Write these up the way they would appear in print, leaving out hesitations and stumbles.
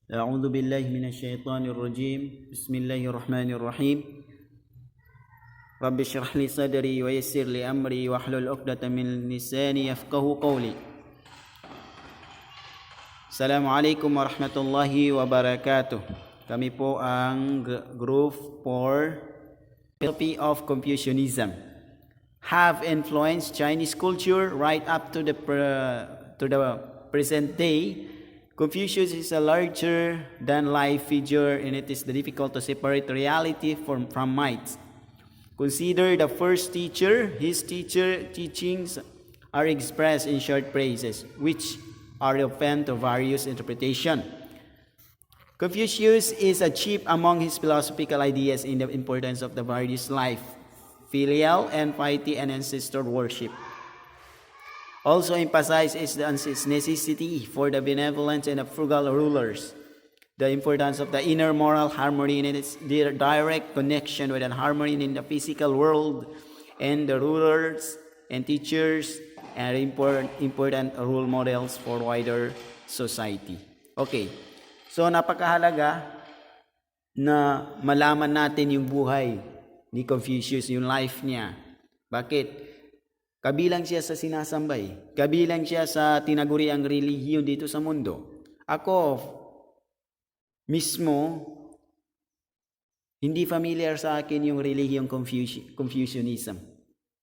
أعوذ بالله من الشيطان الرجيم بسم الله الرحمن الرحيم رب اشرح لي صدري ويسر لي أمري واحلل عقدة من لساني يفقهوا قولي Assalamualaikum warahmatullahi wabarakatuh. Kami po ang Group for Philosophy of Confucianism have influenced Chinese culture right up to the present day. Confucius is a larger than life figure, and it is difficult to separate reality from myths. Consider the first teacher. His teachings are expressed in short phrases, which are open to various interpretation. Confucius is a chief among his philosophical ideas in the importance of the various life, filial and piety and ancestor worship. Also emphasizes the necessity for the benevolent and the frugal rulers, the importance of the inner moral harmony and its direct connection with the harmony in the physical world, and the rulers and teachers are important role models for wider society. Okay, so napakahalaga na malaman natin yung buhay ni Confucius, yung life niya. Bakit? Kabilang siya sa sinasambay. Kabilang siya sa tinaguriang relihiyon dito sa mundo. Ako, mismo, hindi familiar sa akin yung relihiyong Confucianism.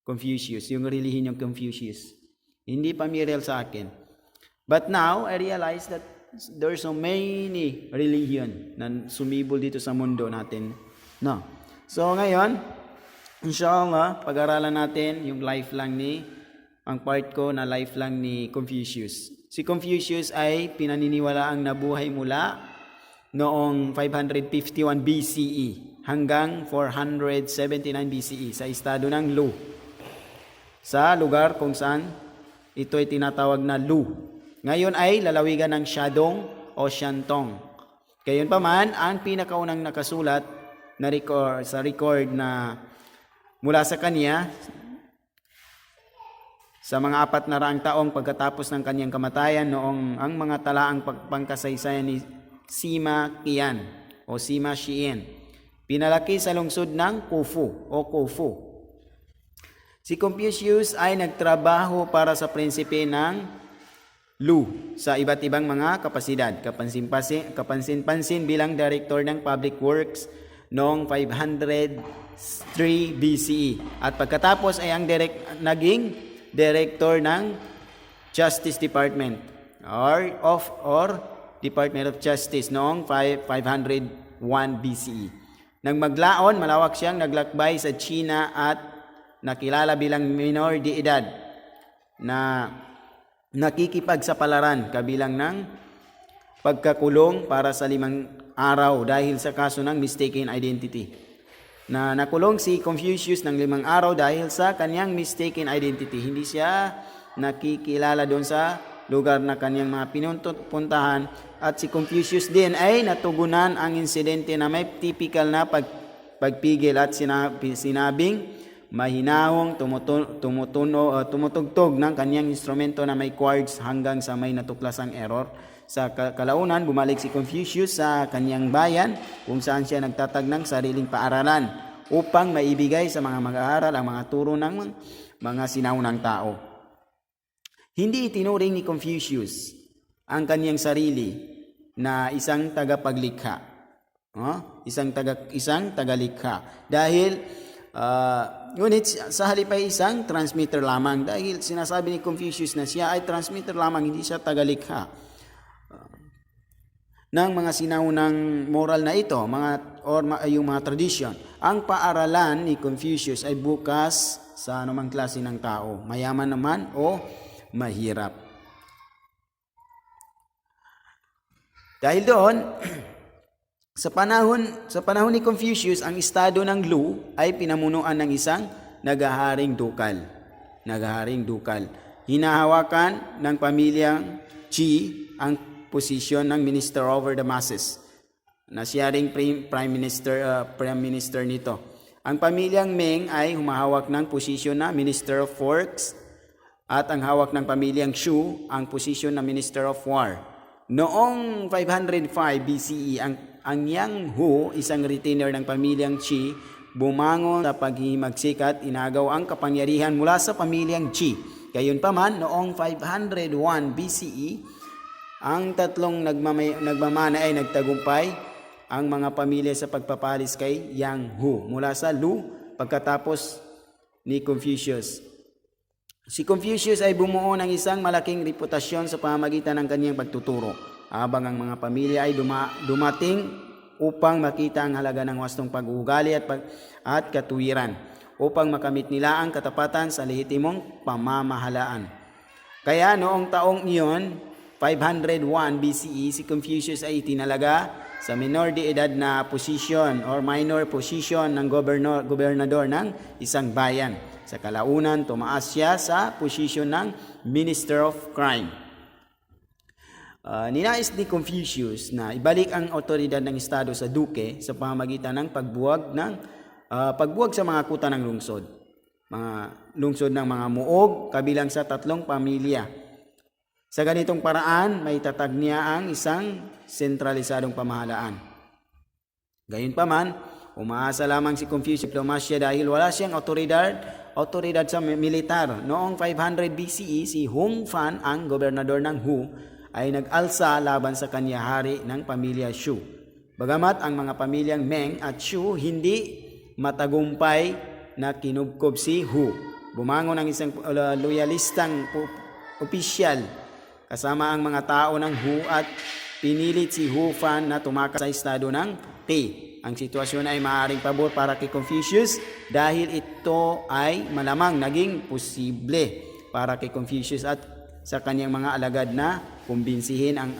Confucius, yung relihiyon ng Confucius. Hindi familiar sa akin. But now, I realize that there are so many relihiyon na sumibol dito sa mundo natin. No. So, ngayon, inshallah, pag-aralan natin yung life lang ang part ko na life lang ni Confucius. Si Confucius ay pinaniniwalaang nabuhay mula noong 551 BCE hanggang 479 BCE sa estado ng Lu. Sa lugar kung saan ito ay tinatawag na Lu. Ngayon ay lalawigan ng Shandong o Shantung. Gayunpaman, ang pinakaunang nakasulat na record na mula sa kanya, sa mga 400 taong pagkatapos ng kanyang kamatayan noong ang mga talaang pangkasaysayan ni Sima Qian o Sima Qian, pinalaki sa lungsod ng Khufu o Khufu. Si Confucius ay nagtrabaho para sa prinsipe ng Lu sa iba't ibang mga kapasidad, kapansin-pansin bilang director ng public works noong 503 BCE. At pagkatapos ay ang naging director ng Justice Department or Department of Justice noong 501 BCE. Nang maglaon, malawak siyang naglakbay sa China at nakilala bilang minor de edad na nakikipagsapalaran kabilang ng pagkakulong para sa 5 araw dahil sa kaso ng mistaken identity. Na nakulong si Confucius ng 5 araw dahil sa kanyang mistaken identity. Hindi siya nakikilala doon sa lugar na kanyang mga pinuntahan, at si Confucius din ay natugunan ang insidente na may typical na pagpigil at sinabing mahinahong tumutugtog ng kanyang instrumento na may chords hanggang sa may natuklasang error. Sa kalaunan, bumalik si Confucius sa kanyang bayan kung saan siya nagtatag ng sariling paaralan upang maibigay sa mga mag-aaral ang mga turo ng mga sinaunang tao. Hindi itinuring ni Confucius ang kanyang sarili na isang tagapaglikha. Isang tagalikha. Dahil ngunit sa halip ay isang transmitter lamang, dahil sinasabi ni Confucius na siya ay transmitter lamang, hindi siya tagalikha ng mga sinaunang moral na ito, yung mga tradisyon. Ang paaralan ni Confucius ay bukas sa anumang klase ng tao, mayaman naman o mahirap. Dahil doon, sa panahon ni Confucius, ang estado ng Lu ay pinamunuan ng isang nagaharing dukal. Hinahawakan ng pamilyang Qi ang posisyon ng minister over the masses, na siya ring prime minister nito. Ang pamilyang Ming ay humahawak ng posisyon na minister of works, at ang hawak ng pamilyang Shu ang posisyon na minister of war. Noong 505 BCE, ang Yang Hu, isang retainer ng pamilyang Qi, bumangon sa paghimagsikat, inagaw ang kapangyarihan mula sa pamilyang Qi. Gayunpaman, noong 501 BCE, ang tatlong nagmamana ay nagtagumpay ang mga pamilya sa pagpapalis kay Yang Hu mula sa Lu pagkatapos ni Confucius. Si Confucius ay bumuo ng isang malaking reputasyon sa pamamagitan ng kanyang pagtuturo, habang ang mga pamilya ay dumating upang makita ang halaga ng wastong pag-uugali at katuwiran, upang makamit nila ang katapatan sa lehitimong pamamahalaan. Kaya noong taong iyon, 501 BCE, si Confucius ay itinalaga sa minor de edad na posisyon or minor position ng gobernador ng isang bayan. Sa kalaunan, tumaas siya sa posisyon ng Minister of Crime. Ninais ni Confucius na ibalik ang otoridad ng Estado sa duke sa pamamagitan ng pagbuwag sa mga kuta ng lungsod. Mga lungsod ng mga muog kabilang sa 3 pamilya. Sa ganitong paraan, may tatag niya ang isang sentralisadong pamahalaan. Gayunpaman, umaasa lamang si Confucius sa diplomasya dahil wala siyang otoridad sa militar. Noong 500 BCE, si Hong Fan, ang gobernador ng Hu, ay nag-alsa laban sa kanya hari ng pamilya Shu. Bagamat ang mga pamilyang Meng at Shu hindi matagumpay na kinubkob si Hu, bumangon ang isang loyalistang opisyal kasama ang mga tao ng Hu at pinilit si Hu Fan na tumakas sa estado ng Qi. Ang sitwasyon ay maaaring pabor para kay Confucius dahil ito ay malamang naging posible para kay Confucius at sa kanyang mga alagad na kumbinsihin ang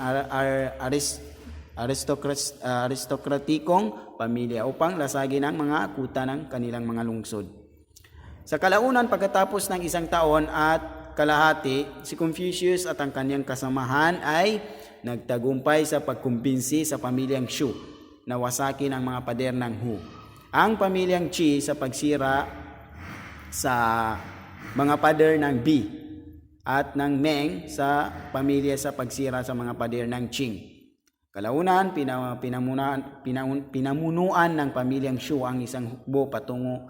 aristokratikong pamilya upang lasagin ang mga kuta ng kanilang mga lungsod. Sa kalaunan, pagkatapos ng 1 taon at kalahati, si Confucius at ang kanyang kasamahan ay nagtagumpay sa pagkumbinsi sa pamilyang Shu na wasakin ang mga pader ng Hu. Ang pamilyang Qi sa pagsira sa mga pader ng Bi at ng Meng sa pamilya sa pagsira sa mga pader ng Qing. Kalaunan, pinamunuan ng pamilyang Shu ang isang hukbo patungo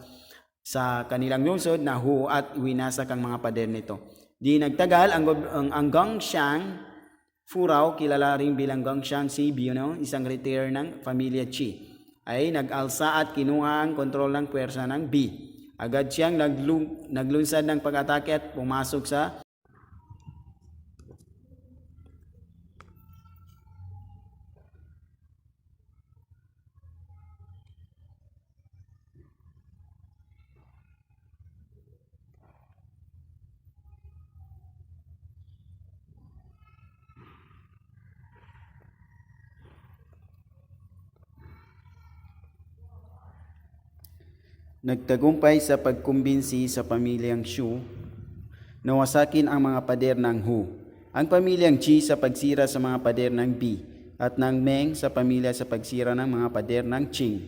sa kanilang lungsod na Hu at winasak ang mga pader nito. Di nagtagal, ang Gongxiang Furao, kilala rin bilang Gongxiang Sibyo, isang retainer ng pamilya Qi, ay nag-alsa at kinuha ang kontrol ng puwersa ng Bi. Agad siyang naglunsad ng pag-atake at pumasok sa nagtagumpay sa pagkumbinsi sa pamilyang Shu na wasakin ang mga pader ng Hu. Ang pamilyang Qi sa pagsira sa mga pader ng Bi at ng Meng sa pamilya sa pagsira ng mga pader ng Qing.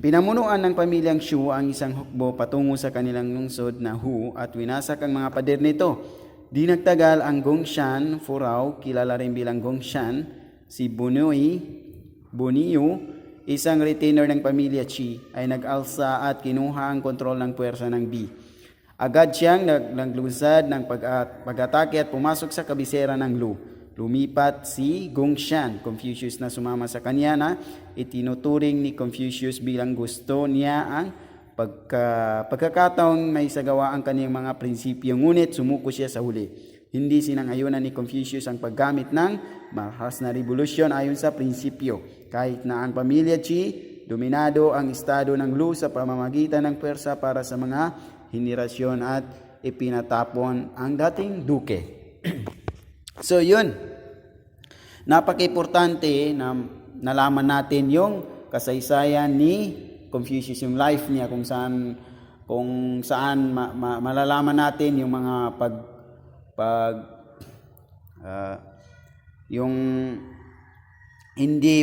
Pinamunuan ng pamilyang Shu ang isang hukbo patungo sa kanilang lungsod na Hu at winasak ang mga pader nito. Di nagtagal, ang Gongxian Furao, kilala rin bilang Gongxian, si Boniyu, isang retainer ng pamilya Qi, ay nag-alsa at kinuha ang kontrol ng puwersa ng Bi. Agad siyang naglunsad ng pag-atake at pumasok sa kabisera ng Lu. Lumipat si Gongxian, Confucius na sumama sa kanya na itinuturing ni Confucius bilang gusto niya ang pagkakataong may sagawa ang kaniyang mga prinsipyo, ngunit sumuko siya sa huli. Hindi sinang-ayunan ni Confucius ang paggamit ng marahas na revolusyon ayon sa prinsipyo. Kahit na ang pamilya Qi, dominado ang estado ng Lu sa pamamagitan ng puwersa para sa mga henerasyon at ipinatapon ang dating duke. So yun, napaka-importante na nalaman natin yung kasaysayan ni Confucius, yung life niya, kung saan malalaman natin yung mga yung hindi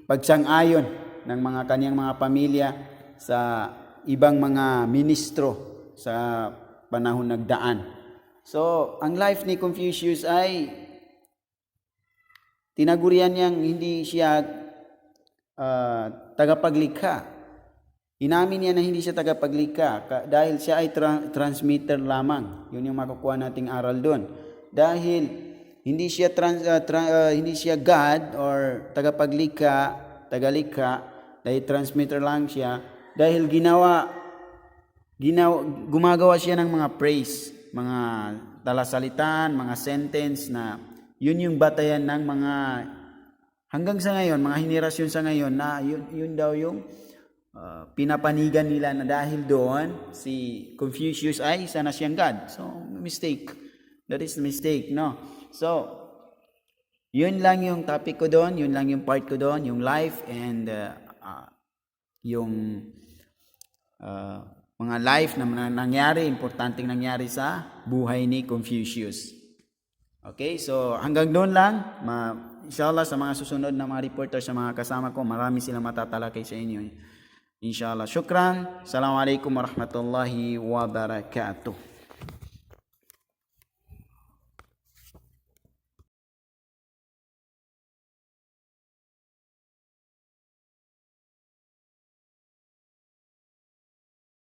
pagsang-ayon ng mga kanyang mga pamilya sa ibang mga ministro sa panahon nagdaan. So, ang life ni Confucius ay tinagurian niyang hindi siya tagapaglikha. Inamin niya na hindi siya tagapaglikha dahil siya ay transmitter lamang. Yun yung makukuha nating aral doon. Dahil hindi siya hindi siya God or tagapaglikha, tagalikha, dahil transmitter lang siya, dahil gumagawa siya ng mga praise, mga talasalitan, mga sentence na yun yung batayan ng mga hanggang sa ngayon, mga henerasyon sa ngayon na yun daw yung pinapanigan nila na dahil doon si Confucius ay isa na siyang God. So, mistake. That is a mistake, no? So, yun lang yung topic ko doon, yun lang yung part ko doon, yung life and yung mga life na nangyari, importanteng nangyari sa buhay ni Confucius. Okay, so hanggang doon lang. Inshallah sa mga susunod na mga reporter, sa mga kasama ko, marami silang matatalakay sa inyo. Inshallah. Syukran. Assalamualaikum warahmatullahi wabarakatuh.